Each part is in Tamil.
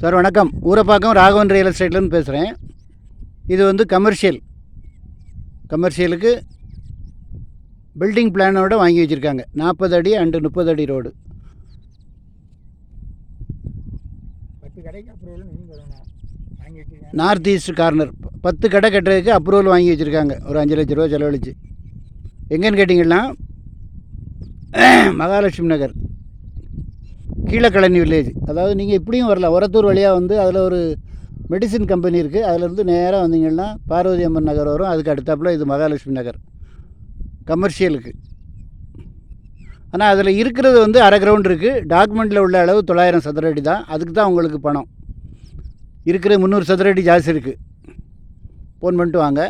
சார் வணக்கம். ஊரப்பாக்கம் ராகவன் ரியல் எஸ்டேட்லேருந்து பேசுகிறேன். இது வந்து கமர்ஷியலுக்கு பில்டிங் பிளானோட வாங்கி வச்சுருக்காங்க. 40 அடி அண்டு 30 அடி ரோடு. 10 கடைக்கு அப்ரூவல் வாங்கி வச்சுருக்காங்க. நார்த் ஈஸ்ட் கார்னர் 10 கடை கட்டுறதுக்கு அப்ரூவல் வாங்கி வச்சுருக்காங்க. ஒரு 5 லட்ச ரூபா செலவழிச்சு. எங்கேன்னு கேட்டிங்கன்னா மகாலட்சுமி நகர் கீழக்கழனி வில்லேஜ். அதாவது நீங்கள் இப்படியும் வரலாம். ஒரத்தூர் வழியாக வந்து அதில் ஒரு மெடிசின் கம்பெனி இருக்குது. அதிலேருந்து நேராக வந்தீங்கன்னா பார்வதி அம்மன் நகர் வரும். அதுக்கு அடுத்தாப்பில் இது மகாலட்சுமி நகர் கமர்ஷியலுக்கு. ஆனால் அதில் இருக்கிறது வந்து அரை கிரவுண்ட் இருக்குது. டாக்குமெண்ட்டில் உள்ள அளவு 900 சதுர அடி தான். அதுக்கு தான் உங்களுக்கு பணம். இருக்கிற 300 சதுர அடி ஜாஸ்தி இருக்குது. ஃபோன் பண்ணிட்டு வாங்க.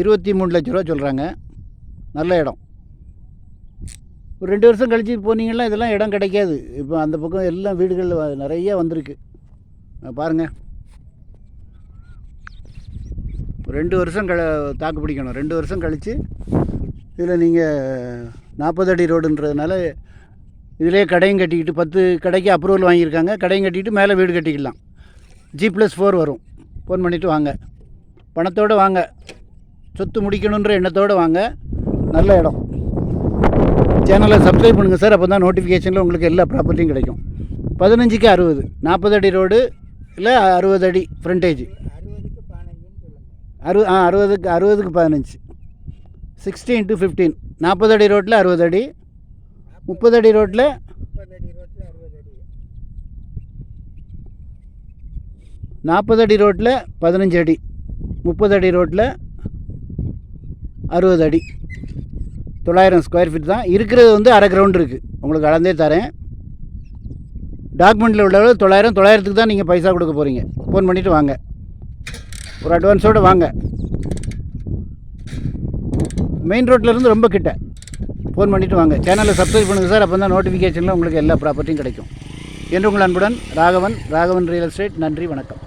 23 லட்ச ரூபா சொல்கிறாங்க. நல்ல இடம். ஒரு 2 வருஷம் கழிச்சு போனீங்கன்னா இதெல்லாம் இடம் கிடைக்காது. இப்போ அந்த பக்கம் எல்லாம் வீடுகள் நிறைய வந்திருக்கு பாருங்கள். 2 வருஷம் தாக்கு பிடிக்கணும். 2 வருஷம் கழித்து இதில் நீங்கள் 40 அடி ரோடுன்றதுனால இதிலே கடையும் கட்டிக்கிட்டு 10 கடைக்கு அப்ரூவல் வாங்கியிருக்காங்க. கடையும் கட்டிக்கிட்டு மேலே வீடு கட்டிக்கலாம். G+4 வரும். ஃபோன் பண்ணிவிட்டு வாங்க. பணத்தோடு வாங்க. சொத்து முடிக்கணுன்ற எண்ணத்தோடு வாங்க. நல்ல இடம். சேனலை சப்ஸ்கிரைப் பண்ணுங்கள் சார். அப்போ தான் நோட்டிஃபிகேஷனில் உங்களுக்கு எல்லா ப்ராப்பர்ட்டியும் கிடைக்கும். 15க்கு 60 40 அடி ரோடு இல்லை 60 அடி ஃப்ரண்டேஜ். 60க்கு 15 60 × 15 40 அடி ரோட்டில் 60 அடி 30 அடி ரோட்டில் 40 அடி ரோட்டில் 15 அடி 30 அடி ரோட்டில் 60 அடி 900 ஸ்கொயர் ஃபீட் தான் இருக்கிறது. வந்து அரை கிரவுண்ட் இருக்குது. உங்களுக்கு அளந்தே தரேன். டாக்குமெண்ட்டில் உள்ள 900 தான் நீங்கள் பைசா கொடுக்க போகிறீங்க. ஃபோன் பண்ணிவிட்டு வாங்க. ஒரு அட்வான்ஸோடு வாங்க. மெயின் ரோட்டிலேருந்து ரொம்ப கிட்ட. ஃபோன் பண்ணிவிட்டு வாங்க. சேனலை சப்ஸ்கிரைப் பண்ணுங்கள் சார். அப்போ தான் நோட்டிஃபிகேஷனில் உங்களுக்கு எல்லா ப்ராப்பர்ட்டியும் கிடைக்கும். என்று உங்கள் அன்புடன் ராகவன் ரியல் எஸ்டேட். நன்றி, வணக்கம்.